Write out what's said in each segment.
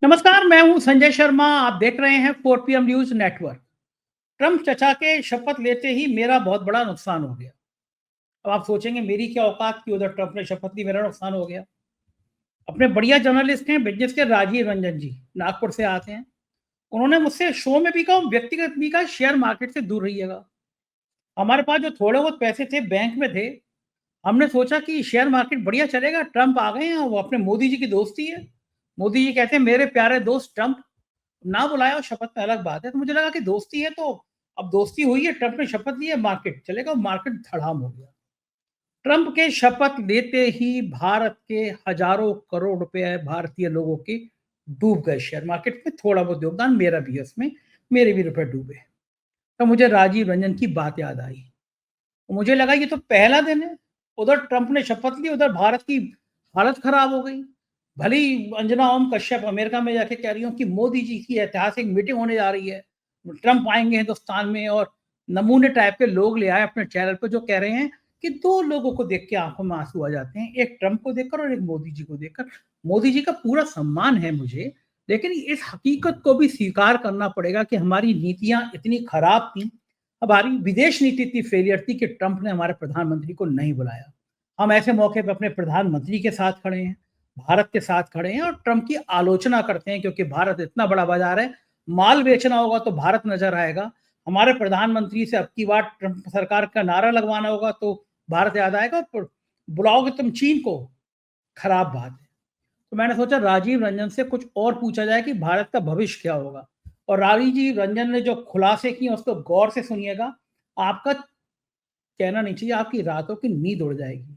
नमस्कार, मैं हूं संजय शर्मा। आप देख रहे हैं 4 PM न्यूज नेटवर्क। ट्रम्प चचा के शपथ लेते ही मेरा बहुत बड़ा नुकसान हो गया। अब आप सोचेंगे मेरी क्या औकात की, उधर ट्रम्प ने शपथ ली, मेरा नुकसान हो गया। अपने बढ़िया जर्नलिस्ट हैं, बिजनेस के राजीव रंजन जी, नागपुर से आते हैं। उन्होंने मुझसे शो में भी कहा, व्यक्तिगत भी कहा, शेयर मार्केट से दूर रहिएगा। हमारे पास जो थोड़े बहुत पैसे थे बैंक में थे। हमने सोचा कि शेयर मार्केट बढ़िया चलेगा, ट्रम्प आ गए हैं, वो अपने मोदी जी की दोस्ती है। मोदी जी कहते हैं मेरे प्यारे दोस्त ट्रम्प, ना बुलाया और शपथ में अलग बात है। तो मुझे लगा कि दोस्ती है तो अब दोस्ती हुई है, ट्रम्प ने शपथ ली है, मार्केट चलेगा। मार्केट धड़ाम हो गया। ट्रम्प के शपथ लेते ही भारत के हजारों करोड़ रुपए भारतीय लोगों के डूब गए शेयर मार्केट में। थोड़ा बहुत योगदान मेरा भी है उसमें, मेरे भी रुपए डूबे। तो मुझे राजीव रंजन की बात याद आई। मुझे लगा ये तो पहला दिन है। उधर ट्रम्प ने शपथ ली, उधर भारत की हालत खराब हो गई। भली अंजना ओम कश्यप अमेरिका में जाके कह रही हूँ कि मोदी जी की ऐतिहासिक मीटिंग होने जा रही है, ट्रम्प आएंगे हिंदुस्तान में, और नमूने टाइप के लोग ले आए अपने चैनल पर जो कह रहे हैं कि दो लोगों को देख के आंखों में आंसू आ जाते हैं, एक ट्रम्प को देखकर और एक मोदी जी को देखकर। मोदी जी का पूरा सम्मान है मुझे, लेकिन इस हकीकत को भी स्वीकार करना पड़ेगा कि हमारी नीतियां इतनी खराब थी, हमारी विदेश नीति इतनी फेलियर थी कि ट्रंप ने हमारे प्रधानमंत्री को नहीं बुलाया। हम ऐसे मौके पर अपने प्रधानमंत्री के साथ खड़े हैं, भारत के साथ खड़े हैं और ट्रंप की आलोचना करते हैं, क्योंकि भारत इतना बड़ा बाजार है। माल बेचना होगा तो भारत नजर आएगा। हमारे प्रधानमंत्री से अब की बार ट्रंप सरकार का नारा लगवाना होगा तो भारत याद आएगा। बुलाओगे तुम चीन को, खराब बात है। तो मैंने सोचा राजीव रंजन से कुछ और पूछा जाए कि भारत का भविष्य क्या होगा। और राजीव रंजन ने जो खुलासे किए उसको गौर से सुनिएगा। आपका कहना नहीं चाहिए, आपकी रातों की नींद उड़ जाएगी।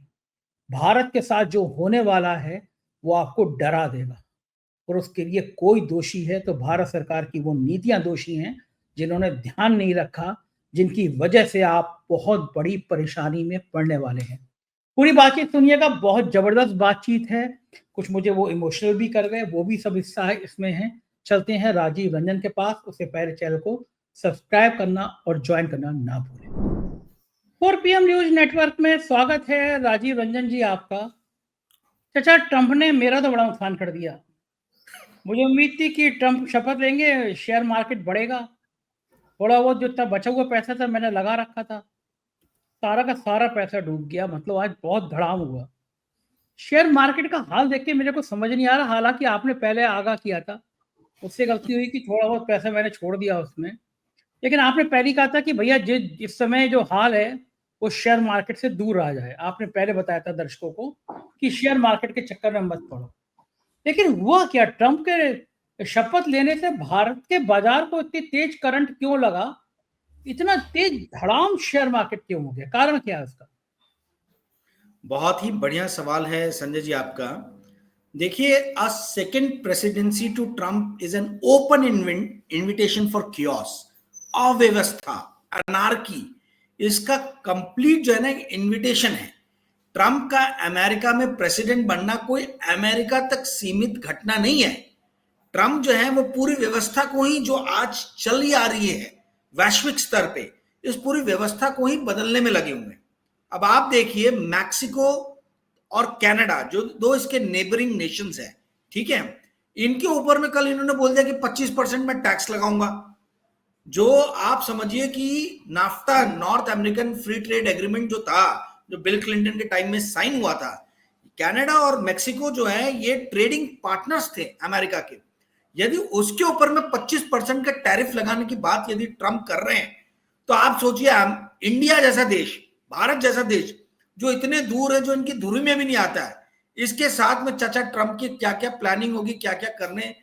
भारत के साथ जो होने वाला है वो आपको डरा देगा, और उसके लिए कोई दोषी है तो भारत सरकार की वो नीतियां दोषी हैं जिन्होंने ध्यान नहीं रखा, जिनकी वजह से आप बहुत बड़ी परेशानी में पड़ने वाले हैं। पूरी बातचीत सुनिएगा, बहुत जबरदस्त बातचीत है। कुछ मुझे वो इमोशनल भी कर गए, वो भी सब हिस्सा है इसमें है। चलते हैं राजीव रंजन के पास। उससे पहले चैनल को सब्सक्राइब करना और ज्वाइन करना ना भूलें। 4 PM न्यूज नेटवर्क में स्वागत है राजीव रंजन जी आपका। चाचा, ट्रंप ने मेरा तो बड़ा नुकसान कर दिया। मुझे उम्मीद थी कि ट्रंप शपथ लेंगे, शेयर मार्केट बढ़ेगा। थोड़ा बहुत जो था बचा हुआ पैसा था मैंने लगा रखा था, सारा का सारा पैसा डूब गया। मतलब आज बहुत धड़ाम हुआ। शेयर मार्केट का हाल देख के मेरे को समझ नहीं आ रहा। हालांकि आपने पहले आगाह किया था, उससे गलती हुई कि थोड़ा बहुत पैसा मैंने छोड़ दिया उसमें। लेकिन आपने पहले ही कहा था कि भैया इस समय जो हाल है वो शेयर मार्केट से दूर आ जाए। आपने पहले बताया था दर्शकों को कि शेयर मार्केट के चक्कर में मत पड़ो। लेकिन हुआ क्या? ट्रंप के शपथ लेने से भारत के बाजार को इतनी तेज करंट क्यों लगा? इतना तेज धड़ाम शेयर मार्केट क्यों हो गया? कारण क्या है उसका? बहुत ही बढ़िया सवाल है संजय जी आपका। देखिए, a second presidency to Trump is an open invitation for chaos, अव्यवस्था, अनार्की। इसका कंप्लीट जो है ना इनविटेशन है। ट्रम्प का अमेरिका में प्रेसिडेंट बनना कोई अमेरिका तक सीमित घटना नहीं है। ट्रम्प जो है वो पूरी व्यवस्था को ही, जो आज चली आ रही है वैश्विक स्तर पे, इस पूरी व्यवस्था को ही बदलने में लगे हुए हैं। अब आप देखिए, मैक्सिको और कनाडा जो दो इसके नेबरिंग नेशंस हैं, ठीक है, इनके ऊपर में कल इन्होंने बोल दिया कि 25% में टैक्स लगाऊंगा। जो आप समझिए कि NAFTA, North American free trade agreement जो था, जो बिल क्लिंटन के टाइम में साइन हुआ था, कनाडा और मेक्सिको जो है ये ट्रेडिंग पार्टनर्स थे अमेरिका के। यदि उसके ऊपर में 25% का टैरिफ लगाने की बात यदि ट्रंप कर रहे हैं, तो आप सोचिए, इंडिया जैसा देश, भारत जैसा देश जो इतने दूर है, जो इनकी धुरी में भी नहीं आता है, इसके साथ में चाचा ट्रंप की क्या क्या प्लानिंग होगी, क्या क्या करने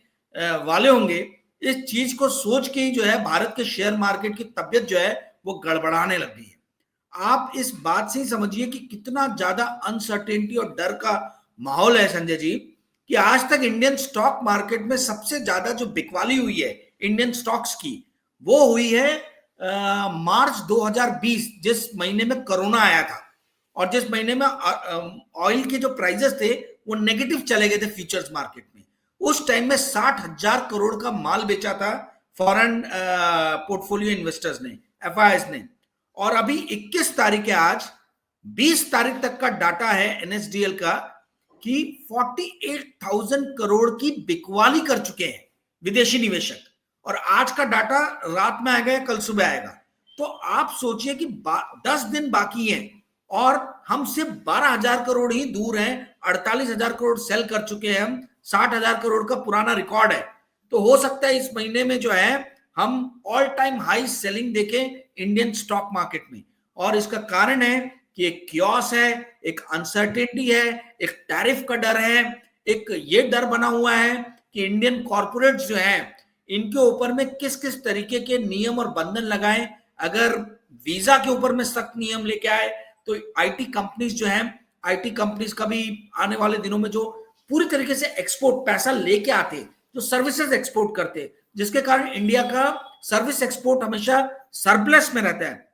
वाले होंगे, इस चीज को सोच के ही जो है भारत के शेयर मार्केट की तबियत जो है वो गड़बड़ाने लग गई है। आप इस बात से ही समझिए कि कितना ज्यादा अनसर्टेनिटी और डर का माहौल है संजय जी, कि आज तक इंडियन स्टॉक मार्केट में सबसे ज्यादा जो बिकवाली हुई है इंडियन स्टॉक्स की, वो हुई है मार्च 2020, जिस महीने में कोरोना आया था और जिस महीने में ऑयल के जो प्राइसेस थे वो नेगेटिव चले गए थे फ्यूचर्स मार्केट में। उस टाइम में 60,000 करोड़ का माल बेचा था फॉरेन पोर्टफोलियो इन्वेस्टर्स ने, एफआईएस ने। और अभी 21 तारीख है, आज 20 तारीख तक का डाटा है एनएसडीएल का, कि 48,000 करोड़ की बिकवाली कर चुके हैं विदेशी निवेशक, और आज का डाटा रात में आएगा या कल सुबह आएगा। तो आप सोचिए कि 10 दिन बाकी हैं और हम सिर्फ 12,000 करोड़ ही दूर हैं, 48,000 करोड़ सेल कर चुके हैं हम, 60,000 करोड़ का पुराना रिकॉर्ड है। तो हो सकता है इस महीने में जो है हम ऑल टाइम हाई सेलिंग देखें इंडियन स्टॉक मार्केट में, और इसका कारण है कि एक क्योस है, एक अनसर्टेनिटी है, एक टैरिफ का डर है, एक ये डर बना हुआ है कि इंडियन कॉर्पोरेट्स जो हैं इनके ऊपर में किस किस तरीके के नियम और बंधन लगाएं। अगर वीजा के ऊपर में सख्त नियम लेके आए तो आईटी कंपनीज जो हैं, आईटी कंपनीज का भी आने वाले दिनों में जो पूरी तरीके से एक्सपोर्ट पैसा लेके आते, जो सर्विसेज एक्सपोर्ट करते, जिसके कारण इंडिया का सर्विस एक्सपोर्ट हमेशा सरप्लस में रहता है,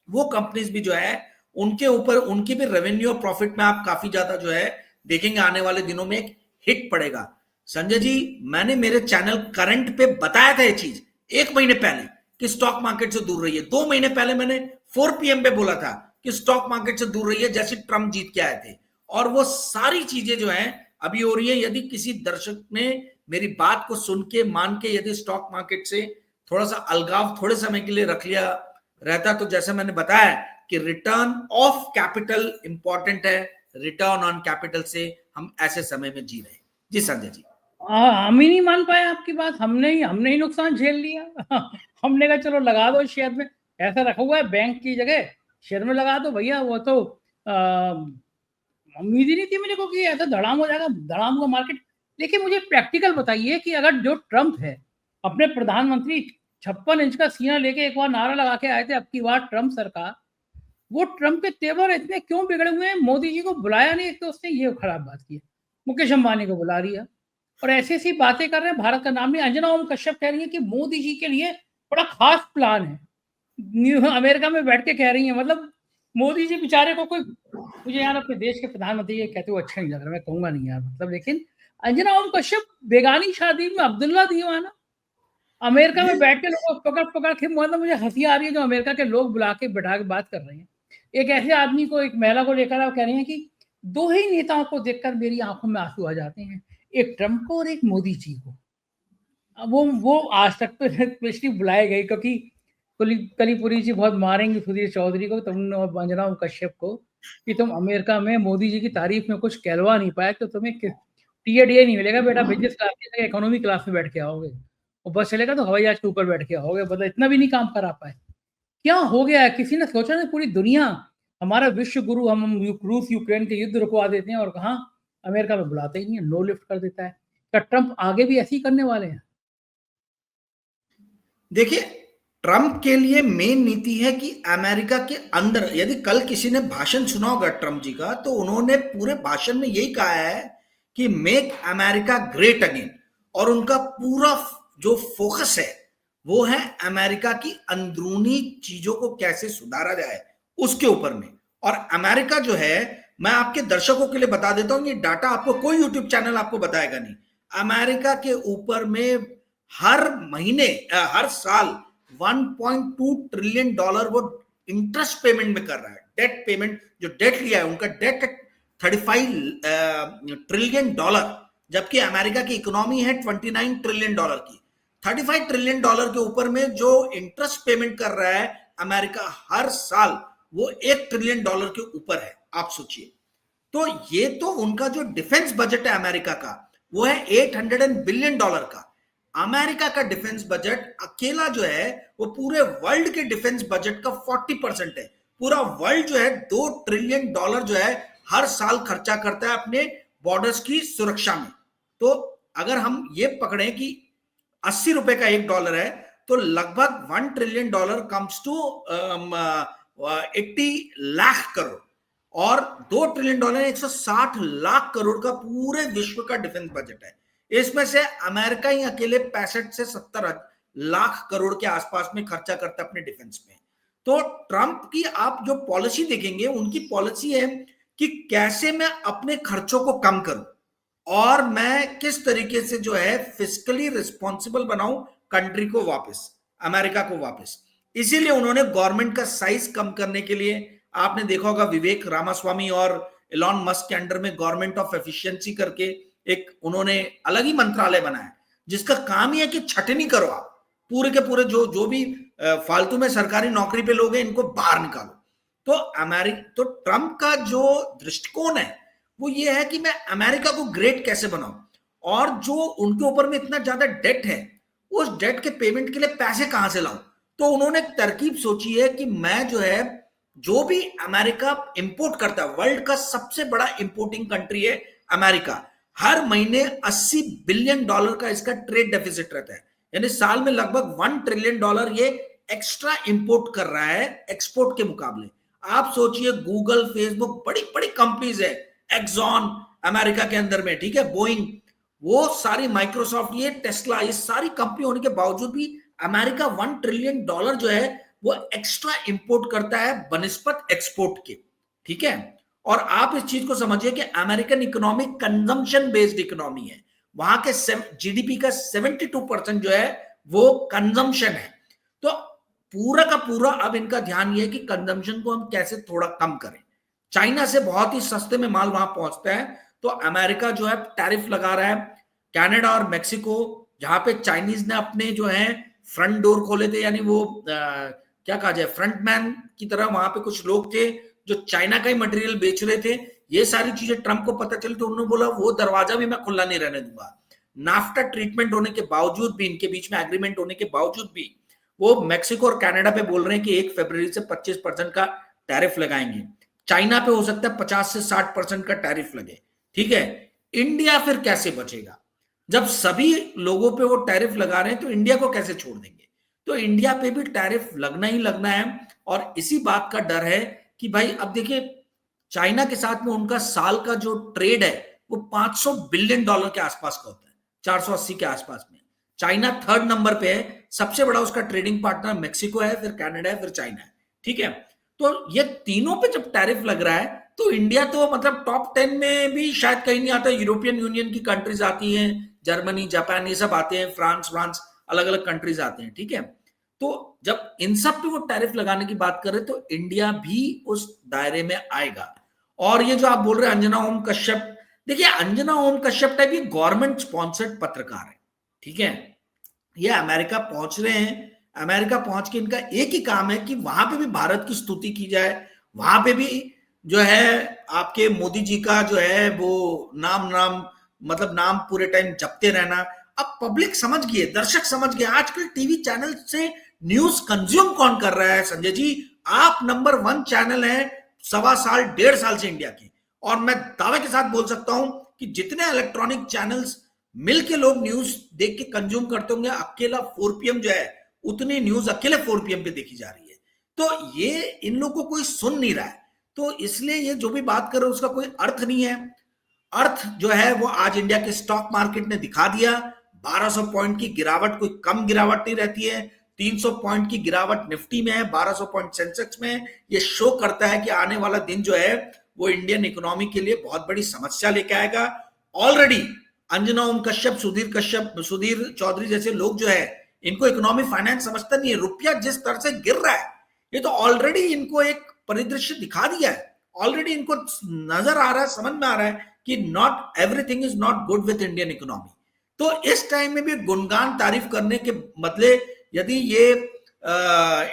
वो कंपनीज भी जो है उनके ऊपर उनकी भी रेवेन्यू और प्रॉफिट में आप काफी ज्यादा जो है देखेंगे आने वाले दिनों में एक हिट पड़ेगा। संजय जी, मैंने मेरे चैनल करंट पे बताया था ये चीज 1 महीने पहले कि स्टॉक मार्केट से दूर रहिए। 2 महीने पहले मैंने 4 PM पे बोला था कि स्टॉक मार्केट से दूर रहिए, जैसे ट्रम्प जीत के आए थे, और वो सारी चीजें जो है अभी हो रही है। यदि किसी दर्शक ने मेरी बात को सुन के मान के यदि स्टॉक मार्केट से थोड़ा सा अलगाव थोड़े समय के लिए रख लिया रहता, तो जैसे मैंने बताया कि रिटर्न ऑफ कैपिटल इंपॉर्टेंट है, रिटर्न ऑन कैपिटल से हम ऐसे समय में जी रहे हैं। जी संजय जी, हम ही नहीं मान पाए आपकी बात, हमने ही नुकसान झेल लिया। हमने कहा चलो लगा दो शेयर में, ऐसा रखा हुआ है बैंक की जगह, शेयर में लगा दो भैया। वो तो उम्मीद ही नहीं थी मेरे को कि ऐसा धड़ाम हो जाएगा, धड़ाम का मार्केट। लेकिन मुझे प्रैक्टिकल बताइए कि अगर जो ट्रम्प है, अपने प्रधानमंत्री 56 इंच का सीना लेके एक बार नारा लगा के आए थे, अब की बार ट्रम्प सरकार, वो ट्रम्प के तेवर इतने क्यों बिगड़े हुए हैं? मोदी जी को बुलाया नहीं, एक तो उसने ये खराब बात की, मुकेश अंबानी को बुला लिया और ऐसी ऐसी बातें कर रहे हैं, भारत का नाम नहीं। अंजना ओम कश्यप कह रही है कि मोदी जी के लिए बड़ा खास प्लान है, अमेरिका में बैठ के कह रही है। मतलब मोदी जी बेचारे को कोई, मुझे यार अपने देश के प्रधानमंत्री ये कहते हुए अच्छा नहीं लग रहा, मैं कहूंगा नहीं यार, मतलब। लेकिन अंजना ओम कश्यप बेगानी शादी में अब्दुल्ला दीवाना अमेरिका में बैठ के लोगों को पकड़ पकड़ के, मतलब मुझे हंसी आ रही है जो अमेरिका के लोग बुला के बैठा के बात कर रहे हैं। एक ऐसे आदमी को, एक महिला को लेकर आप कह रहे हैं कि 2 ही नेताओं को देखकर मेरी आंखों में आंसू आ जाते हैं, एक ट्रम्प को और एक मोदी जी को। वो आज तक तो स्पेशली बुलाए गए क्योंकि कलीपुरी जी बहुत मारेंगे सुधीर चौधरी को, तुमने और अंजना कश्यप को, कि तुम अमेरिका में मोदी जी की तारीफ में कुछ कहलवा नहीं पाए तो तुम्हें टिकट ये नहीं मिलेगा बेटा, बिजनेस क्लास की जगह इकोनॉमी क्लास में बैठ के आओगे, और बस चलेगा तो हवाई जहाज के ऊपर बैठ के आओगे। मतलब इतना भी नहीं काम करा पाए। क्या हो गया है? किसी ने सोचा नहीं? पूरी दुनिया हमारा विश्व गुरु, हम रूस यूक्रेन के युद्ध रुकवा देते हैं और कहाँ अमेरिका में बुलाते ही नहीं है, नो लिफ्ट कर देता है। क्या ट्रम्प आगे भी ऐसे ही करने वाले हैं? देखिए, ट्रम्प के लिए मेन नीति है कि अमेरिका के अंदर, यदि कल किसी ने भाषण सुना होगा ट्रम्प जी का, तो उन्होंने पूरे भाषण में यही कहा है कि मेक अमेरिका ग्रेट अगेन, और उनका पूरा जो फोकस है वो है अमेरिका की अंदरूनी चीजों को कैसे सुधारा जाए उसके ऊपर में। और अमेरिका जो है, मैं आपके दर्शकों के लिए बता देता हूं, ये डाटा आपको कोई यूट्यूब चैनल आपको बताएगा नहीं। अमेरिका के ऊपर में हर महीने, हर साल 1.2 ट्रिलियन डॉलर वो इंटरेस्ट पेमेंट में कर रहा है। डेट पेमेंट, जो डेट लिया है उनका डेट 35 ट्रिलियन डॉलर, जबकि अमेरिका की इकोनॉमी है 29 ट्रिलियन डॉलर की। 35 ट्रिलियन डॉलर के ऊपर में जो इंटरेस्ट पेमेंट कर रहा है अमेरिका हर साल, वो 1 ट्रिलियन डॉलर के ऊपर है। आप सोचिए, तो ये तो उनका जो डिफेंस बजट है अमेरिका का, वो है 800 बिलियन डॉलर का। अमेरिका का डिफेंस बजट अकेला जो है वो पूरे वर्ल्ड के डिफेंस बजट का 40% है। पूरा वर्ल्ड जो है 2 ट्रिलियन डॉलर जो है हर साल खर्चा करता है अपने बॉर्डर्स की सुरक्षा में। तो अगर हम ये पकड़ें कि 80 रुपए का $1 है, तो लगभग 1 trillion dollar comes to 80 lakh crore, और 2 ट्रिलियन डॉलर 160 लाख करोड़ का पूरे विश्व का डिफेंस बजट है। इसमें से अमेरिका ही अकेले 65 से 70 लाख करोड़ के आसपास में खर्चा करता है अपने डिफेंस में। तो ट्रंप की आप जो पॉलिसी देखेंगे, उनकी पॉलिसी है कि कैसे मैं अपने खर्चों को कम करूं और मैं किस तरीके से जो है फिस्कली रिस्पॉन्सिबल बनाऊं कंट्री को वापस, अमेरिका को वापस। इसीलिए उन्होंने गवर्नमेंट का साइज कम करने के लिए, आपने देखा होगा विवेक रामास्वामी और एलॉन मस्क के अंडर में गवर्नमेंट ऑफ एफिशिएंसी करके एक उन्होंने अलग ही मंत्रालय बनाया जिसका काम ही है कि छटनी करो, आप पूरे के पूरे जो भी फालतू में सरकारी नौकरी पे लोग हैं इनको बाहर निकालो। तो ट्रंप का जो दृष्टिकोण है वो ये है कि मैं अमेरिका को ग्रेट कैसे बनाऊं, और जो उनके ऊपर में इतना ज्यादा डेट है उस डेट के पेमेंट के लिए पैसे कहां से लाऊं। तो उन्होंने एक तरकीब सोची है कि मैं जो भी अमेरिका इंपोर्ट करता है, वर्ल्ड का सबसे बड़ा इंपोर्टिंग कंट्री है अमेरिका, हर महीने $80 बिलियन का इसका ट्रेड डेफिसिट रहता है, यानी साल में लगभग $1 ट्रिलियन ये एक्स्ट्रा इंपोर्ट कर रहा है एक्सपोर्ट के मुकाबले। आप सोचिए गूगल, फेसबुक, बड़ी बड़ी कंपनीज है, एक्सॉन अमेरिका के अंदर में, ठीक है, बोइंग, वो सारी, माइक्रोसॉफ्ट, ये टेस्ला, ये सारी कंपनी होने के बावजूद भी अमेरिका $1 ट्रिलियन जो है वो एक्स्ट्रा इंपोर्ट करता है बनिस्बत एक्सपोर्ट के, ठीक है। और आप इस चीज को समझिए कि American economy consumption based economy है, वहां के जीडीपी का 72% जो है वो कंजम्पशन है। तो पूरा का पूरा अब इनका ध्यान ये है कि कंजम्पशन को हम कैसे थोड़ा कम करें। चाइना से बहुत ही सस्ते में माल वहां पहुंचता है, तो अमेरिका जो है टैरिफ लगा रहा है। कनाडा और मेक्सिको, जहां पे चाइनीज ने अपने जो है फ्रंट डोर खोले थे, यानी वो क्या कहा जाए, फ्रंटमैन की तरह वहां पे कुछ लोग थे जो चाइना का ही मटेरियल बेच रहे थे। ये सारी चीजें ट्रंप को पता चली तो उन्होंने बोला वो दरवाजा भी मैं खुला नहीं रहने दूंगा। नाफ्टा ट्रीटमेंट होने के बावजूद भी, इनके बीच में एग्रीमेंट होने के बावजूद भी, वो मेक्सिको और कनाडा पे बोल रहे हैं कि 1 फरवरी से 25% का टैरिफ लगाएंगे। चाइना पे हो सकता है 50 से 60% का टैरिफ लगे, ठीक है। इंडिया फिर कैसे बचेगा जब सभी लोगों पे वो टैरिफ लगा रहे हैं, तो इंडिया को कैसे छोड़ देंगे। तो इंडिया पे भी टैरिफ लगना ही लगना है, और इसी बात का डर है कि भाई अब देखिए चाइना के साथ में उनका साल का जो ट्रेड है वो $500 बिलियन के आसपास का होता है, 480 के आसपास में। चाइना 3rd नंबर पे है, सबसे बड़ा उसका ट्रेडिंग पार्टनर मेक्सिको है, फिर कनाडा है, फिर चाइना है, ठीक है। तो ये तीनों पे जब टैरिफ लग रहा है तो इंडिया तो मतलब टॉप 10 में भी शायद कहीं नहीं आता। यूरोपियन यूनियन की कंट्रीज आती हैं, जर्मनी, जापान, ये सब आते हैं, फ्रांस, अलग अलग कंट्रीज आते हैं, ठीक है। तो जब इन सब पे वो टैरिफ लगाने की बात कर रहे तो इंडिया भी उस दायरे में आएगा। और ये जो आप बोल रहे हैं अंजना ओम कश्यप, देखिए अंजना ओम कश्यप टाइप ये गवर्नमेंट स्पॉन्सर्ड पत्रकार है, ठीक है। ये अमेरिका पहुंच रहे हैं, अमेरिका पहुंच के इनका एक ही काम है कि वहां पे भी भारत की स्तुति की जाए, वहां पे भी जो है आपके मोदी जी का जो है वो नाम पूरे टाइम जपते रहना। अब पब्लिक समझ गई है, दर्शक समझ गए, आजकल टीवी चैनल से न्यूज कंज्यूम कौन कर रहा है संजय जी। आप नंबर 1 चैनल है 1.25 साल 1.5 साल से इंडिया की, और मैं दावे के साथ बोल सकता हूं कि जितने इलेक्ट्रॉनिक चैनल्स मिलके लोग न्यूज देख के कंज्यूम करते होंगे, अकेला 4 PM जो है उतनी न्यूज अकेले 4 PM पे देखी जा रही है। तो ये इन लोगों को कोई सुन नहीं रहा है, तो इसलिए ये जो भी बात कर रहे उसका कोई अर्थ नहीं है। अर्थ जो है वो आज इंडिया के स्टॉक मार्केट ने दिखा दिया। 1200 पॉइंट की गिरावट कोई कम गिरावट नहीं रहती है, 300 पॉइंट की गिरावट निफ्टी में है, 1200 पॉइंट सेंसेक्स में। ये शो करता है कि आने वाला दिन जो है वो इंडियन इकोनॉमी के लिए बहुत बड़ी समस्या लेके आएगा। ऑलरेडी अंजना ओम कश्यप, सुधीर चौधरी जैसे लोग जो है इनको इकोनॉमी फाइनेंस समझता नहीं है। रुपया जिस तरह से गिर रहा है ये तो ऑलरेडी इनको एक परिदृश्य दिखा दिया है, ऑलरेडी इनको नजर आ रहा है, समझ में आ रहा है कि not everything is not good with Indian economy. तो इस टाइम में भी गुणगान तारीफ करने के बदले यदि ये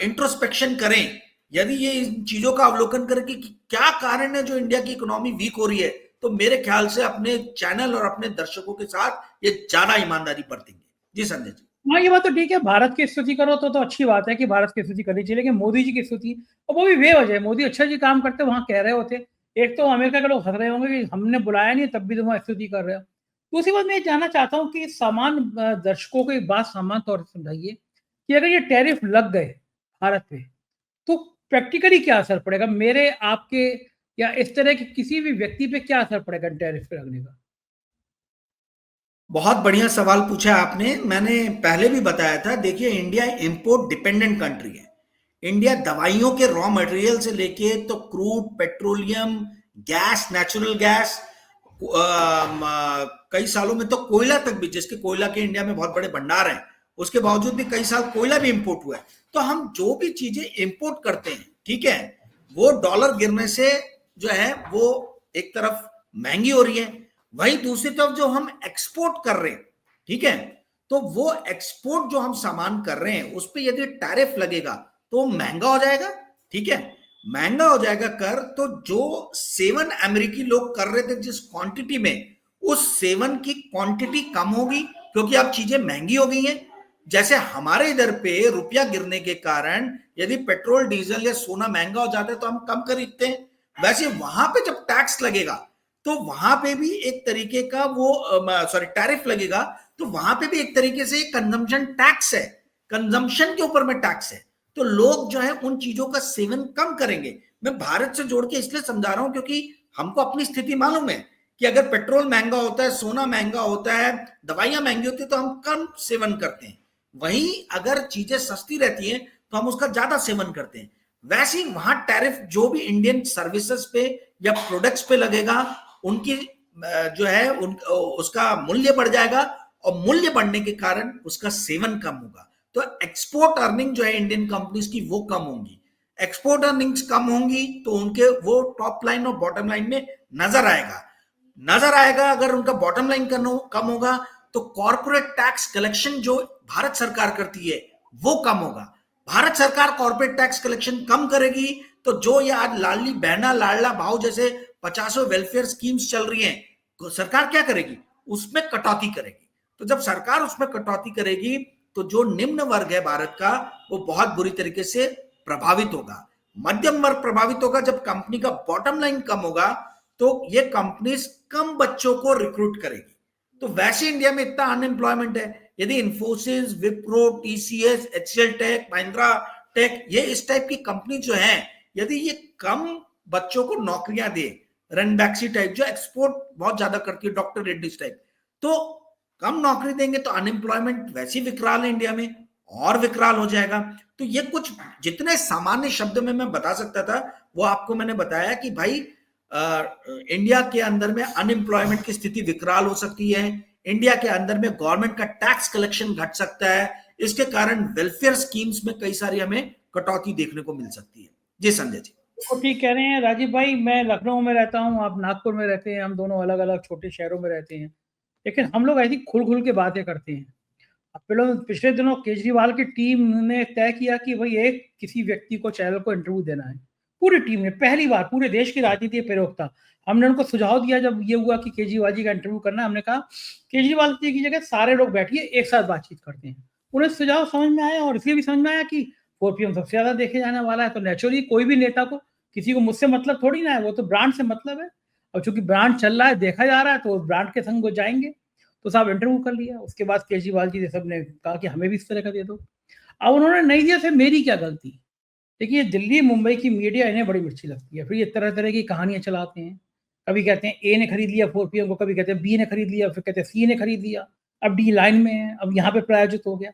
इंट्रोस्पेक्शन करें, यदि ये इन चीजों का अवलोकन करें कि क्या कारण है जो इंडिया की इकोनॉमी वीक हो रही है, तो मेरे ख्याल से अपने चैनल और अपने दर्शकों के साथ ये ज्यादा ईमानदारी बरतेंगे। जी संजय जी। हाँ, ये बात तो ठीक है, भारत की स्तुति करो तो अच्छी बात है कि भारत की स्तुति करनी चाहिए, लेकिन मोदी जी की स्तुति, और वो भी बेवजह। मोदी अच्छा जी काम करते वहां कह रहे होते, एक तो अमेरिका के लोग हंस रहे होंगे कि हमने बुलाया नहीं तब भी तुम स्तुति कर रहे हो। दूसरी बात मैं ये जानना चाहता हूँ कि सामान्य दर्शकों को एक बात सामान्य तौर पर समझाइए कि अगर ये टैरिफ लग गए भारत पे तो प्रैक्टिकली क्या असर पड़ेगा, मेरे आपके या इस तरह के किसी भी व्यक्ति पे क्या असर पड़ेगा टैरिफ पे लगने का। बहुत बढ़िया सवाल पूछा आपने, मैंने पहले भी बताया था। देखिए इंडिया इंपोर्ट डिपेंडेंट कंट्री है। इंडिया दवाइयों के रॉ मटेरियल से लेके तो crude, petroleum, gas, natural gas, कई सालों में तो कोयला तक भी, जिसके कोयला के इंडिया में बहुत बड़े भंडार हैं, उसके बावजूद भी कई साल कोयला भी इंपोर्ट हुआ है। तो हम जो भी चीजें इंपोर्ट करते हैं, ठीक है, वो डॉलर गिरने से जो है वो एक तरफ महंगी हो रही है, वही दूसरी तरफ जो हम एक्सपोर्ट कर रहे हैं, ठीक है, तो वो एक्सपोर्ट जो हम सामान कर रहे हैं उस पर यदि टैरिफ लगेगा तो महंगा हो जाएगा, ठीक है, महंगा हो जाएगा कर, तो जो सेवन अमेरिकी लोग कर रहे थे जिस क्वांटिटी में, उस सेवन की क्वांटिटी कम होगी क्योंकि अब चीजें महंगी हो गई हैं। जैसे हमारे इधर पे रुपया गिरने के कारण यदि पेट्रोल डीजल या सोना महंगा हो जाता है तो हम कम खरीदते हैं, वैसे वहां पे जब टैक्स लगेगा तो वहां पे भी एक तरीके का वो टैरिफ लगेगा, तो वहां पे भी एक तरीके से कंजम्पशन टैक्स है, कंजम्पशन के ऊपर में टैक्स है, तो लोग जो है उन चीजों का सेवन कम करेंगे। मैं भारत से जोड़ के इसलिए समझा रहा हूं क्योंकि हमको अपनी स्थिति मालूम है कि अगर पेट्रोल महंगा होता है, सोना महंगा होता है, दवाइयां महंगी होती है तो हम कम सेवन करते हैं, वहीं अगर चीजें सस्ती रहती हैं तो हम उसका ज्यादा सेवन करते हैं। वैसे ही वहां टैरिफ जो भी इंडियन सर्विसेज पे या प्रोडक्ट्स पे लगेगा, उनकी जो है उसका मूल्य बढ़ जाएगा, और मूल्य बढ़ने के कारण उसका सेवन कम होगा, तो एक्सपोर्ट अर्निंग जो है इंडियन कंपनीज की वो कम होंगी। एक्सपोर्ट अर्निंग्स कम होंगी तो उनके वो टॉप लाइन और बॉटम लाइन में नजर आएगा। अगर उनका बॉटम लाइन कम होगा तो कॉर्पोरेट टैक्स कलेक्शन जो भारत सरकार करती है वो कम होगा। भारत सरकार कॉर्पोरेट टैक्स कलेक्शन कम करेगी तो जो ये आज लाडली बहना लाडला भाव जैसे 50 वेलफेयर स्कीम्स चल रही हैं, तो सरकार क्या करेगी, उसमें कटौती करेगी। तो जब सरकार उसमें कटौती करेगी तो जो निम्न वर्ग है भारत का वो बहुत बुरी तरीके से प्रभावित होगा, मध्यम वर्ग प्रभावित होगा। जब कंपनी का बॉटम लाइन कम होगा तो ये कंपनीज कम बच्चों को रिक्रूट करेगी। तो वैसे इंडिया में इतना अनएम्प्लॉयमेंट है, यदि Infosys, Wipro, TCS, HCL tech, Mahindra tech, ये इस टाइप की कंपनी जो है, यदि ये कम बच्चों को नौकरियां दे, रनबैक्सी टाइप जो एक्सपोर्ट बहुत ज्यादा करती है, डॉक्टर रेड्डीज टाइप, तो कम नौकरी देंगे तो अनएम्प्लॉयमेंट वैसे ही विकराल है इंडिया में, और विकराल हो जाएगा। तो ये कुछ जितने सामान्य शब्द में मैं बता सकता था वो आपको मैंने बताया कि भाई इंडिया के अंदर में अनएम्प्लॉयमेंट की स्थिति विकराल हो सकती है, इंडिया के अंदर में गवर्नमेंट का टैक्स कलेक्शन घट सकता है, इसके कारण वेलफेयर स्कीम्स में कई सारी हमें कटौती देखने को मिल सकती है। जी संजय जी। तो ठीक कह रहे हैं राजीव भाई, मैं लखनऊ में रहता हूँ, आप नागपुर में रहते हैं, हम दोनों अलग अलग छोटे शहरों में रहते हैं, लेकिन हम लोग ऐसी खुल खुल के बातें करते हैं। अब पिछले दिनों केजरीवाल की टीम ने तय किया कि भाई एक किसी व्यक्ति को, चैनल को इंटरव्यू देना है, पूरी टीम ने, पहली बार पूरे देश की राजनीति प्रवक्ता। हमने उनको सुझाव दिया जब ये हुआ कि केजरीवाल जी का इंटरव्यू करना, हमने कहा केजरीवाल जी की जगह सारे लोग बैठिए, एक साथ बातचीत करते हैं। उन्हें सुझाव समझ में आया, और इसलिए भी समझ में आया कि 4PM सबसे ज्यादा देखे जाने वाला है, तो नेचुरली कोई भी नेता को, किसी को मुझसे मतलब थोड़ी ना है, वो तो ब्रांड से मतलब है, और चूंकि ब्रांड चल रहा है, देखा जा रहा है, तो ब्रांड के संग वो जाएंगे। तो साहब इंटरव्यू कर लिया, उसके बाद केजरीवाल जी ने सबने कहा कि हमें भी इस तरह का दे दो। अब उन्होंने नहीं दिया, फिर मेरी क्या गलती। देखिए दिल्ली मुंबई की मीडिया इन्हें बड़ी मिर्ची लगती है, फिर ये तरह तरह की कहानियां चलाते हैं। कभी कहते हैं ए ने खरीद लिया 4PM को, कभी कहते हैं बी ने खरीद लिया, फिर कहते हैं सी ने खरीद लिया, अब डी लाइन में है, अब यहाँ पे प्रायोजित हो गया।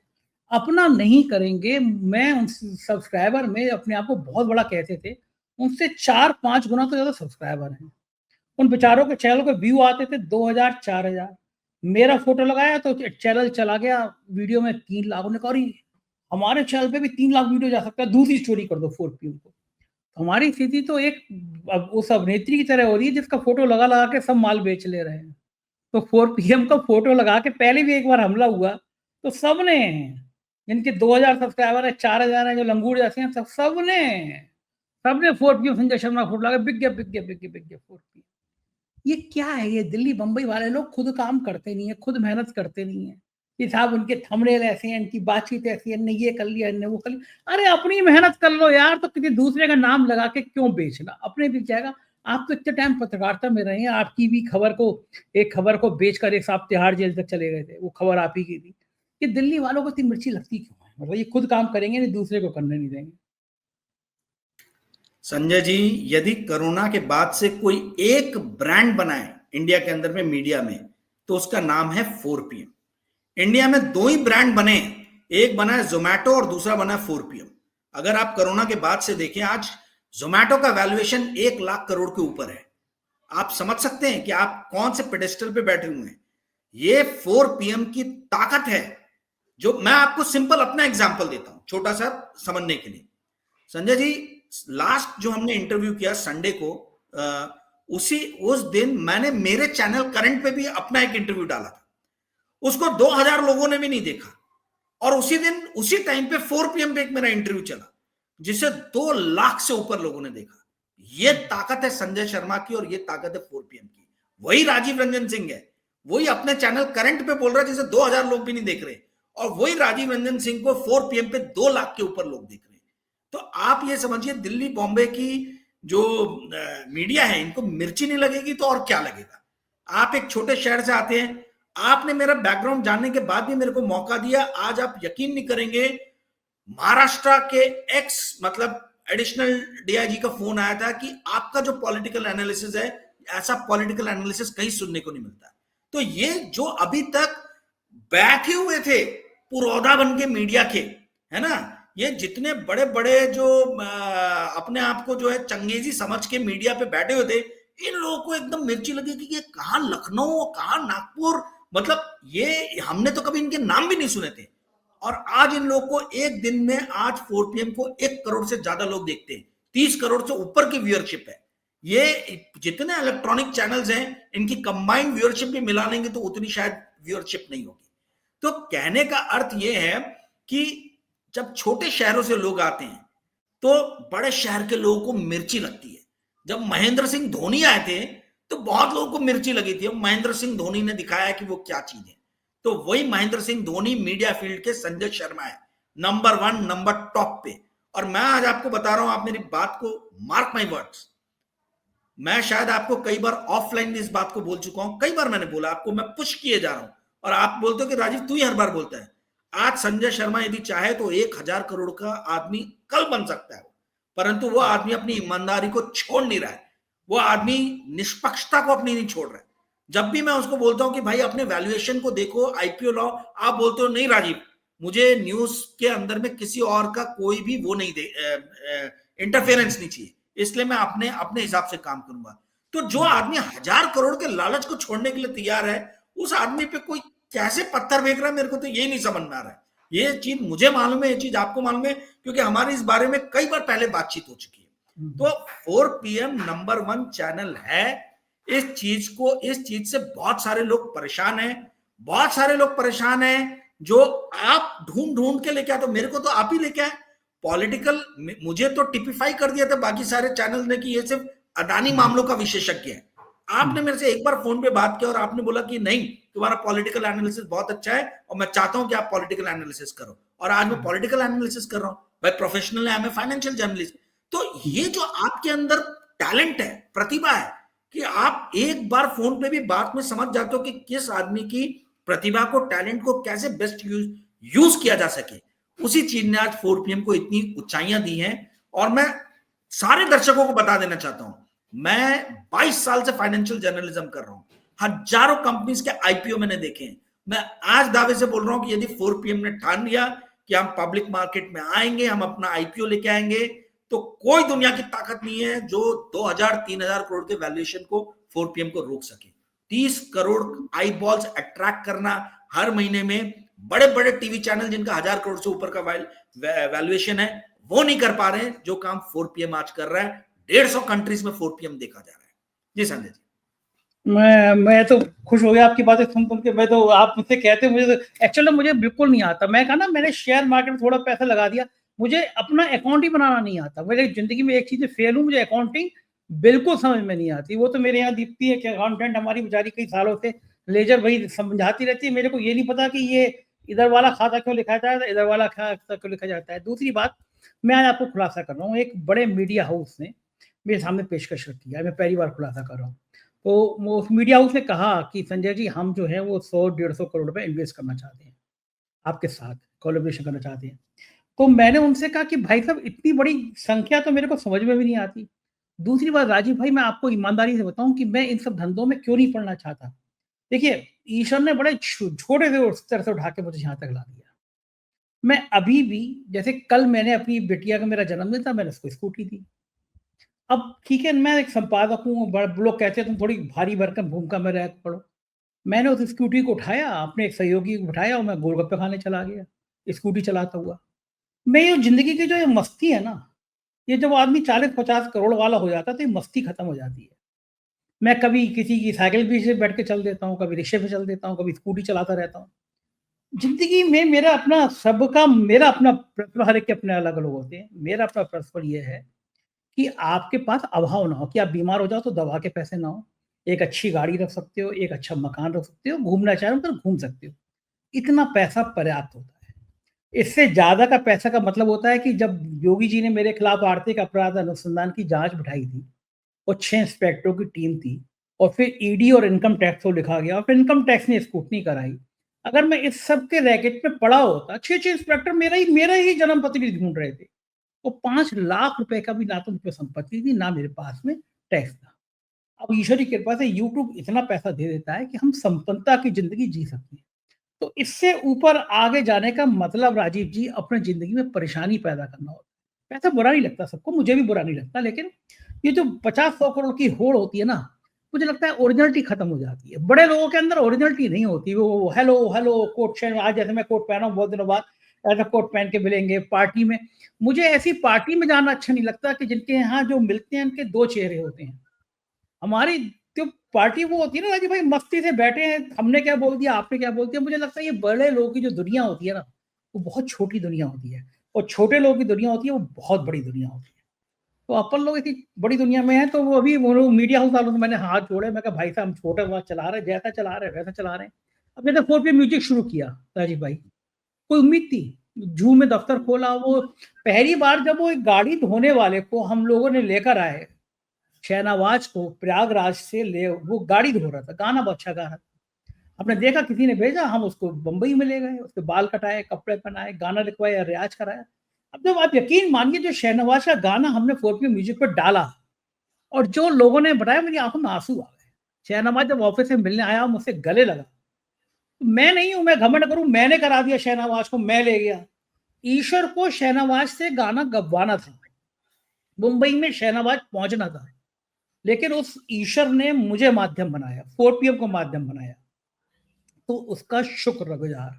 अपना नहीं करेंगे। मैं उन सब्सक्राइबर में अपने आप को बहुत बड़ा कहते थे, उनसे 4-5 गुना तो ज्यादा सब्सक्राइबर हैं। उन बेचारों के चैनल को व्यू आते थे 2000 4000, मेरा फोटो लगाया तो चैनल चला गया, वीडियो में 3 लाख। उन्होंने कहा हमारे चैनल पे भी 3 लाख वीडियो जा सकता है, दूसरी स्टोरी कर दो 4PM को। हमारी स्थिति तो एक उस अभिनेत्री की तरह हो रही है जिसका फोटो लगा लगा के सब माल बेच ले रहे हैं। तो 4PM का फोटो लगा के पहले भी एक बार हमला हुआ, तो सबने, जिनके 2000 सब्सक्राइबर है, 4000 है, जो लंगूर जैसे हैं, सबने 4PM संजय शर्मा का फोटो लगा, बिक गया 4PM। ये क्या है? ये दिल्ली बंबई वाले लोग खुद काम करते नहीं है, खुद मेहनत करते नहीं है। कि साहब उनके थंबनेल ऐसे हैं, इनकी बातचीत ऐसी है, इनने ये कर लिया, इनने वो कर लिया। अरे अपनी मेहनत कर लो यार, तो किसी दूसरे का नाम लगा के क्यों बेचना? अपने भी जाएगा। आप तो इतने टाइम पत्रकारिता में रहे हैं, आपकी भी एक खबर को बेचकर एक साहब तिहाड़ जेल तक चले गए थे, वो खबर आप ही की थी। ये दिल्ली वालों को इतनी मिर्ची लगती क्यों है? मतलब ये खुद काम करेंगे नहीं, दूसरे को करने नहीं देंगे। संजय जी, यदि कोरोना के बाद से कोई एक ब्रांड बनाए इंडिया के अंदर में मीडिया में, तो उसका नाम है 4PM। इंडिया में 2 ही ब्रांड बने, एक बना है जोमैटो और दूसरा बना है 4PM। अगर आप कोरोना के बाद से देखें, आज जोमैटो का वैल्यूएशन 1 लाख करोड़ के ऊपर है। आप समझ सकते हैं कि आप कौन से पेडेस्टल पे बैठे हुए हैं। ये 4PM की ताकत है। जो मैं आपको सिंपल अपना एग्जांपल देता हूं, छोटा सा समझने के लिए। संजय जी, लास्ट जो हमने इंटरव्यू किया संडे को, उस दिन मैंने मेरे चैनल करंट पे भी अपना एक इंटरव्यू डाला था, उसको 2000 लोगों ने भी नहीं देखा, और उसी दिन उसी टाइम पे 4 PM पे एक मेरा इंटरव्यू चला जिसे 2 लाख से ऊपर लोगों ने देखा। ये ताकत है संजय शर्मा की, और ये ताकत है 4 PM की। वही राजीव रंजन सिंह है, वही अपने चैनल करंट पे बोल रहा है जिसे 2000 लोग भी नहीं देख रहे, और वही राजीव रंजन सिंह को 4 PM पे 2 लाख के ऊपर लोग देख रहे हैं। तो आप ये समझिए, दिल्ली बॉम्बे की जो मीडिया है, इनको मिर्ची नहीं लगेगी तो और क्या लगेगा। आप एक छोटे शहर से आते हैं, आपने मेरा बैकग्राउंड जानने के बाद भी मेरे को मौका दिया। आज आप यकीन नहीं करेंगे, महाराष्ट्र के एक्स मतलब एडिशनल डीआईजी का फोन आया था कि आपका जो पॉलिटिकल एनालिसिस है, ऐसा पॉलिटिकल एनालिसिस कहीं सुनने को नहीं मिलता। तो ये जो अभी तक बैठे हुए थे पुरौधा बन के मीडिया के, है ना, ये जितने बड़े बड़े जो अपने आप को जो है चंगेजी समझ के मीडिया पे बैठे हुए थे, इन लोगों को एकदम मिर्ची लगी कि ये कहां लखनऊ, कहां नागपुर, मतलब ये हमने तो कभी इनके नाम भी नहीं सुने थे। और आज इन लोगों को एक दिन में, आज 4 PM को 1 करोड़ से ज्यादा लोग देखते हैं, 30 करोड़ से ऊपर की व्यूअरशिप है। ये जितने इलेक्ट्रॉनिक चैनल्स हैं, इनकी कंबाइंड व्यूअरशिप भी मिला लेंगे तो उतनी शायद व्यूअरशिप नहीं होगी। तो कहने का अर्थ यह है कि जब छोटे शहरों से लोग आते हैं तो बड़े शहर के लोगों को मिर्ची लगती है। जब महेंद्र सिंह धोनी आए थे तो बहुत लोगों को मिर्ची लगी थी, महेंद्र सिंह धोनी ने दिखाया कि वो क्या चीज है। तो वही महेंद्र सिंह धोनी मीडिया फील्ड के संजय शर्मा है, नंबर 1, नंबर टॉप पे। और मैं आज आपको बता रहा हूं, आप मेरी बात को मार्क माई वर्ड्स, मैं शायद आपको कई बार ऑफलाइन इस बात को बोल चुका हूं, कई बार मैंने बोला आपको, मैं पुश किए जा रहा हूं, और आप बोलते हो कि राजीव तू ही हर बार बोलता है। आज संजय शर्मा यदि चाहे तो 1000 करोड़ का आदमी कल बन सकता है, परंतु वो आदमी अपनी ईमानदारी को छोड़ नहीं रहा है, वो आदमी निष्पक्षता को अपनी नहीं छोड़ रहा है। जब भी मैं उसको बोलता हूं कि भाई अपने वैल्यूएशन को देखो, आईपीओ लाओ, आप बोलते हो नहीं राजीव, मुझे न्यूज के अंदर में किसी और का कोई भी वो नहीं दे, इंटरफेरेंस नहीं चाहिए, इसलिए मैं अपने अपने हिसाब से काम करूंगा। तो जो आदमी 1000 करोड़ के लालच को छोड़ने के लिए तैयार है, उस आदमी पे कोई कैसे पत्थर फेंक रहा है, मेरे को तो ये नहीं समझ में आ रहा है। ये चीज मुझे मालूम है, ये चीज आपको मालूम है, क्योंकि हमारी इस बारे में कई बार पहले बातचीत हो चुकी है। तो 4 PM नंबर 1 चैनल है। इस चीज से बहुत सारे लोग परेशान हैं, बहुत सारे लोग परेशान हैं, जो आप ढूंढ के लेके आए। तो मेरे को तो आप ही लेके आए पॉलिटिकल, मुझे तो टिपिफाई कर दिया था बाकी सारे चैनल ने कि ये सिर्फ अडानी मामलों का विशेषज्ञ है। आपने मेरे से एक बार फोन पे बात किया और आपने बोला कि नहीं, तुम्हारा पॉलिटिकल एनालिसिस बहुत अच्छा है और मैं चाहता हूं कि आप पॉलिटिकल एनालिसिस करो। और आज मैं पॉलिटिकल एनालिसिस कर रहा हूं, भाई प्रोफेशनल है, मैं फाइनेंशियल जर्नलिस्ट। तो ये जो आपके अंदर टैलेंट है, प्रतिभा है, कि आप एक बार फोन पे भी बात में समझ जाते हो कि किस आदमी की प्रतिभा को, टैलेंट को कैसे बेस्ट यूज किया जा सके। उसी चीज ने आज 4 PM को इतनी ऊंचाइयां दी हैं। और मैं सारे दर्शकों को बता देना चाहता हूं, मैं 22 साल से फाइनेंशियल जर्नलिज्म कर रहा हूं, हजारों कंपनीज के आईपीओ मैंने देखे हैं। मैं आज दावे से बोल रहा हूं कि यदि 4 PM ने ठान लिया कि हम पब्लिक मार्केट में आएंगे, हम अपना आईपीओ लेके आएंगे, तो कोई दुनिया की ताकत नहीं है जो 2000-3000 करोड़ के वैल्यूएशन को 4 PM को रोक सके। 30 करोड़ आई बॉल्स अट्रैक्ट करना हर महीने में, बड़े बड़े टीवी चैनल जिनका 1000 करोड़ से ऊपर का वैल्यूएशन है, वो नहीं कर पा रहे हैं जो काम 4 PM आज कर रहा है। 150 कंट्रीज में 4 PM देखा जा रहा है। जी संजय जी, मैं तो खुश हो गया आपकी बातें सुन के। मैं तो, आप मुझसे कहते, मुझे तो एक्चुअली मुझे बिल्कुल नहीं आता। मैं कहा ना, मैंने शेयर मार्केट में थोड़ा पैसा लगा दिया, मुझे अपना अकाउंट ही बनाना नहीं आता। मेरे जिंदगी में एक चीज में फेल हूँ, मुझे अकाउंटिंग बिल्कुल समझ में नहीं आती। वो तो मेरे यहाँ दीप्ति है कि अकाउंटेंट हमारी बेचारी कई सालों से लेजर वही समझाती रहती है, मेरे को ये नहीं पता कि ये इधर वाला खाता क्यों लिखा जाता है, इधर वाला खाता क्यों लिखा जाता है। दूसरी बात, मैं आज आपको खुलासा कर रहा हूँ, एक बड़े मीडिया हाउस ने मेरे सामने पेशकश रखी है, मैं पहली बार खुलासा कर रहा हूँ। तो वो उस मीडिया हाउस ने कहा कि संजय जी, हम जो है वो 100-150 करोड़ रुपए इन्वेस्ट करना चाहते हैं, आपके साथ कोलैबोरेशन करना चाहते हैं। तो मैंने उनसे कहा कि भाई साहब, इतनी बड़ी संख्या तो मेरे को समझ में भी नहीं आती। दूसरी बात राजीव भाई, मैं आपको ईमानदारी से बताऊं कि मैं इन सब धंधों में क्यों नहीं पड़ना चाहता। देखिए, ईश्वर ने बड़े छोटे से स्तर से उठा के मुझे यहाँ तक ला दिया। मैं अभी भी, जैसे कल मैंने अपनी बिटिया का, मेरा जन्मदिन था, मैंने उसको स्कूटी दी। अब ठीक है, मैं एक संपादक हूँ, लोग कहते हैं तुम थोड़ी भारी भरकम भूमिका में रह पड़ो। मैंने उस स्कूटी को उठाया, अपने एक सहयोगी को उठाया और मैं गोलगप्पे खाने चला गया, स्कूटी चलाता हुआ। मैं ये जिंदगी की जो ये मस्ती है ना, ये जब आदमी 40-50 करोड़ वाला हो जाता है तो ये मस्ती खत्म हो जाती है। मैं कभी किसी की साइकिल पे से बैठ के चल देता हूँ, कभी रिक्शे पे चल देता हूँ, कभी स्कूटी चलाता रहता हूँ। ज़िंदगी में मेरा अपना सबका मेरा अपना प्रिंसिपल, हर एक के अपने अलग-अलग होते हैं। मेरा अपना प्रिंसिपल ये है कि आपके पास अभाव ना हो, कि आप बीमार हो जाओ तो दवा के पैसे ना हो। एक अच्छी गाड़ी रख सकते हो, एक अच्छा मकान रख सकते हो, घूमना चाहो तो घूम सकते हो। इतना पैसा पर्याप्त होता है। इससे ज़्यादा का पैसा का मतलब होता है कि जब योगी जी ने मेरे खिलाफ आर्थिक अपराध अनुसंधान की जाँच बिठाई थी और 6 इंस्पेक्टरों की टीम थी और फिर ईडी और इनकम टैक्स को लिखा गया और फिर इनकम टैक्स ने स्क्रूटनी कराई। अगर मैं इस सब के रैकेट में पड़ा होता, 6-6 इंस्पेक्टर मेरा ही जन्म पत्री ढूँढ रहे थे। वो 5 लाख रुपए का भी ना तो मुझ पे संपत्ति थी, ना मेरे पास में टैक्स था। अब ईश्वर की कृपा से यूट्यूब इतना पैसा दे देता है कि हम संपन्नता की ज़िंदगी जी सकते हैं। तो इससे ऊपर आगे जाने का मतलब राजीव जी अपनी ज़िंदगी में परेशानी पैदा करना होता है। पैसा बुरा नहीं लगता सबको, मुझे भी बुरा नहीं लगता, लेकिन ये जो 50-100 करोड़ की होड़ होती है ना, मुझे लगता है ओरिजिनलिटी खत्म हो जाती है। बड़े लोगों के अंदर ओरिजिनलिटी नहीं होती। वो हेलो, हेलो कोट शर्ट, आज जैसे मैं कोट पहना हूँ बहुत दिनों बाद, ऐसा कोट पहन के मिलेंगे पार्टी में। मुझे ऐसी पार्टी में जाना अच्छा नहीं लगता कि जिनके यहाँ जो मिलते हैं उनके 2 चेहरे होते हैं। हमारी जो पार्टी वो होती है ना कि भाई मस्ती से बैठे हैं, हमने क्या बोल दिया, आपने क्या बोल दिया। मुझे लगता है ये बड़े लोगों की जो दुनिया होती है ना, वो बहुत छोटी दुनिया होती है और छोटे लोगों की दुनिया होती है, वो बहुत बड़ी दुनिया होती है। तो अपन लोग इतनी बड़ी दुनिया में हैं, तो वो अभी वो लोग मीडिया हाउस वालों से मैंने हाथ जोड़े, मैं कहा भाई साहब हम छोटा सा चला रहे हैं, जैसा चला रहे हैं वैसा चला रहे हैं। अब मैंने 4 पे म्यूजिक शुरू किया राजीव भाई, कोई उम्मीद थी? जू में दफ्तर खोला, वो पहली बार जब वो एक गाड़ी धोने वाले को हम लोगों ने लेकर आए, शहनवाज को प्रयागराज से ले, वो गाड़ी धो रहा था, गाना बहुत अच्छा गा रहा था। हमने देखा किसी ने भेजा, हम उसको बम्बई में ले गए, उसके बाल कटाए, कपड़े पहनाए, गाना लिखवाया, रियाज कराया। अब जब आप यकीन मानिए जो शहनवाज का गाना हमने 4P म्यूजिक पर डाला और जो लोगों ने बताया, मेरी आंखों में आंसू आ गए। शहनवाज जब ऑफिस से मिलने आया, मुझसे गले लगा। तो मैं नहीं हूं, मैं घमंड करूं, मैंने करा दिया शहनवाज को, मैं ले गया। ईश्वर को शहनवाज से गाना गवाना था, मुंबई में शहनवाज पहुंचना था, लेकिन उस ईश्वर ने मुझे माध्यम बनाया, 4PM को माध्यम बनाया। तो उसका शुक्रगुजार।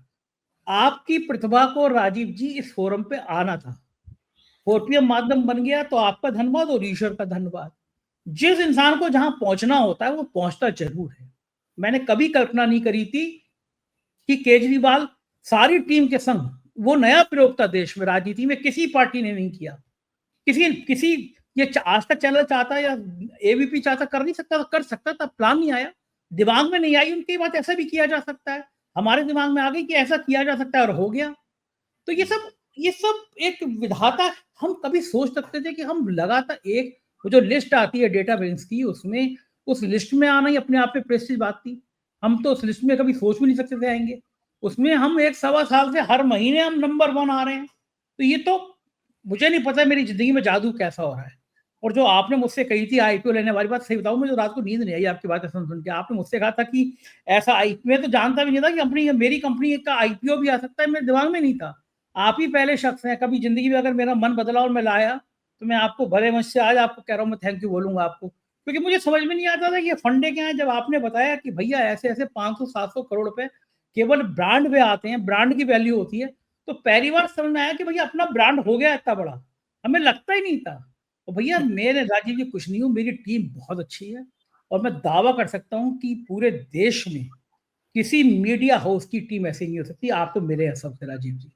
आपकी प्रतिभा को राजीव जी इस फोरम पे आना था, 4PM माध्यम बन गया, तो आपका धन्यवाद और ईश्वर का धन्यवाद। जिस इंसान को जहां पहुंचना होता है वो पहुंचता जरूर है। मैंने कभी कल्पना नहीं करी थी कि केजरीवाल सारी टीम के संग, वो नया प्रयोग था देश में, राजनीति में किसी पार्टी ने नहीं किया। किसी किसी ये आज तक चैनल चाहता या एबीपी चाहता कर नहीं सकता, कर सकता था, प्लान नहीं आया, दिमाग में नहीं आई उनकी बात, ऐसा भी किया जा सकता है। हमारे दिमाग में आ गई कि ऐसा किया जा सकता है और हो गया। तो ये सब एक विधाता, हम कभी सोच सकते थे कि हम लगातार एक, वो जो लिस्ट आती है डेटाबेस की, उसमें उस लिस्ट में आना ही अपने आप में प्रेस्टीज बात थी। हम तो उस लिस्ट में कभी सोच भी नहीं सकते थे आएंगे। उसमें हम 1 सवा साल से हर महीने हम नंबर 1 आ रहे हैं। तो ये तो मुझे नहीं पता मेरी ज़िंदगी में जादू कैसा हो रहा है। और जो आपने मुझसे कही थी आईपीओ लेने वाली बात, सही बताऊँ मुझे रात को नींद नहीं आई आपकी बातें सुन के। आपने मुझसे कहा था कि ऐसा आई, मैं तो जानता भी नहीं था कि कंपनी, मेरी कंपनी का आईपीओ भी आ सकता है, मेरे दिमाग में नहीं था। आप ही पहले शख्स हैं, कभी ज़िंदगी में अगर मेरा मन बदला और मैं लाया, तो मैं आपको भले मन से आज आपको कह रहा हूँ, मैं थैंक यू बोलूँगा आपको। क्योंकि मुझे समझ में नहीं आता था कि ये फंडे क्या हैं। जब आपने बताया कि भैया ऐसे-ऐसे 500-700 करोड़ रुपए केवल ब्रांड में आते हैं, ब्रांड की वैल्यू होती है, तो पहली बार समझ में आया कि भैया अपना ब्रांड हो गया इतना बड़ा, हमें लगता ही नहीं था। और भैया मेरे राजीव जी कुछ नहीं हूँ, मेरी टीम बहुत अच्छी है और मैं दावा कर सकता हूँ कि पूरे देश में किसी मीडिया हाउस की टीम ऐसी नहीं हो सकती। आप तो मेरे हैं सबसे राजीव जी।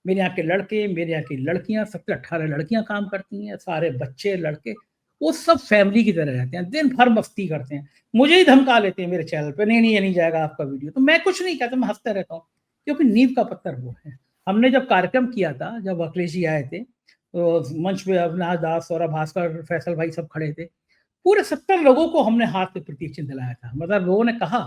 मेरे यहाँ के लड़के, मेरे यहाँ की लड़कियाँ, सबसे 18 लड़कियाँ काम करती हैं, सारे बच्चे, लड़के, वो सब फैमिली की तरह रहते हैं, दिन भर मस्ती करते हैं। मुझे ही धमका लेते हैं मेरे चैनल पे, नहीं, नहीं ये नहीं जाएगा आपका वीडियो। तो मैं कुछ नहीं कहता, मैं हँसता रहता हूँ, क्योंकि नींव का पत्थर वो है। हमने जब कार्यक्रम किया था, जब अखिलेश जी आए थे, तो मंच पे अविनाश दास, सौरभ भास्कर, फैसल भाई सब खड़े थे। पूरे 70 लोगों को हमने हाथ पे प्रतीक चिन्ह दिलाया था। मतलब लोगों ने कहा,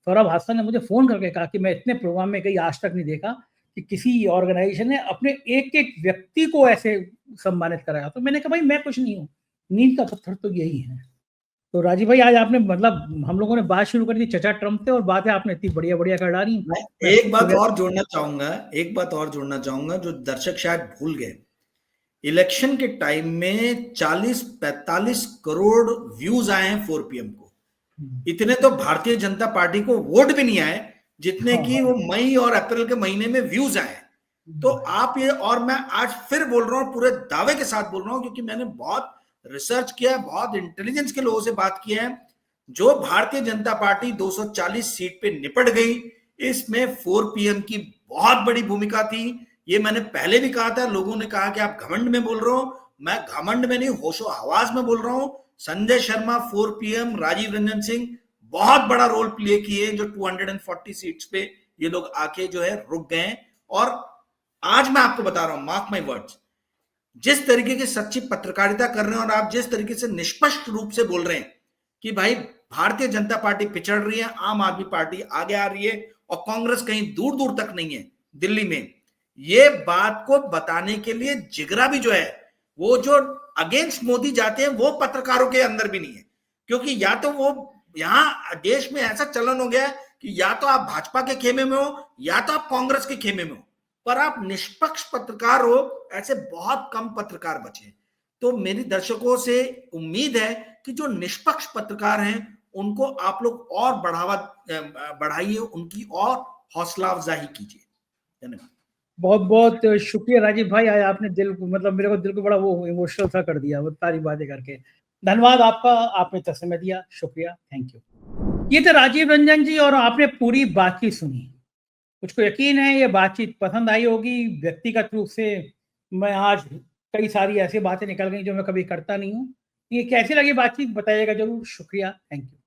सौरभ भास्कर ने मुझे फ़ोन करके कहा कि मैं इतने प्रोग्राम में कहीं आज तक नहीं देखा कि किसी ऑर्गेनाइजेशन ने अपने एक-एक व्यक्ति को ऐसे सम्मानित कराया। तो मैंने कहा भाई मैं कुछ नहीं हूँ, नींव का पत्थर तो यही है। तो राजीव भाई आज आपने, मतलब हम लोगों ने बात शुरू कर दी चचा ट्रम्प से और बातें आपने इतनी बढ़िया-बढ़िया कर डाली। मैं एक बात और जोड़ना चाहूंगा जो दर्शक शायद भूल गए। इलेक्शन के टाइम में 40-45 करोड़ व्यूज आए हैं 4PM को। इतने तो भारतीय जनता पार्टी को वोट भी नहीं आए जितने हाँ, की हाँ। वो मई और अप्रैल के महीने में व्यूज आए। तो आप ये, और मैं आज फिर बोल रहा हूं, पूरे दावे के साथ बोल रहा हूं, क्योंकि मैंने बहुत रिसर्च किया है, बहुत इंटेलिजेंस के लोगों से बात की है। जो भारतीय जनता पार्टी 240 सीट पे निपट गई, इसमें 4 PM की बहुत बड़ी भूमिका थी। ये मैंने पहले भी कहा था, लोगों ने कहा कि आप घमंड में बोल रहे हो, मैं घमंड में नहीं, होशो हवास में बोल रहा हूं। संजय शर्मा, 4 PM, राजीव रंजन सिंह बहुत बड़ा रोल प्ले किए, जो 240 सीट्स पे ये लोग आके जो है रुक गए। और आज मैं आपको बता रहा हूं, मार्क माय वर्ड्स, जिस तरीके की सच्ची पत्रकारिता कर रहे हैं और आप जिस तरीके से निष्पक्ष रूप से बोल रहे हैं कि भाई भारतीय जनता पार्टी पिछड़ रही है, आम आदमी पार्टी आगे आ रही है और कांग्रेस कहीं दूर दूर तक नहीं है दिल्ली में, ये बात को बताने के लिए जिगरा भी जो है, वो जो अगेंस्ट मोदी जाते हैं वो पत्रकारों के अंदर भी नहीं है। क्योंकि या तो वो यहां देश में ऐसा चलन हो गया है कि या तो आप भाजपा के खेमे में हो या तो आप कांग्रेस के खेमे में हो, पर आप निष्पक्ष पत्रकार हो, ऐसे बहुत कम पत्रकार बचे। तो मेरी दर्शकों से उम्मीद है कि जो निष्पक्ष पत्रकार हैं उनको आप लोग और बढ़ाइए, उनकी और हौसला अफजाई कीजिए। धन्यवाद। बहुत बहुत शुक्रिया राजीव भाई, आज आपने दिल को, मतलब मेरे को दिल को बड़ा वो इमोशनल सा कर दिया वो सारी बातें करके। धन्यवाद आपका, आपने इतना समय दिया, शुक्रिया, थैंक यू। ये थे राजीव रंजन जी और आपने पूरी बातचीत सुनी। मुझको यकीन है ये बातचीत पसंद आई होगी। व्यक्तिगत रूप से मैं आज कई सारी ऐसी बातें निकल गई जो मैं कभी करता नहीं हूँ। ये कैसी लगी बातचीत बताइएगा जरूर। शुक्रिया, थैंक यू।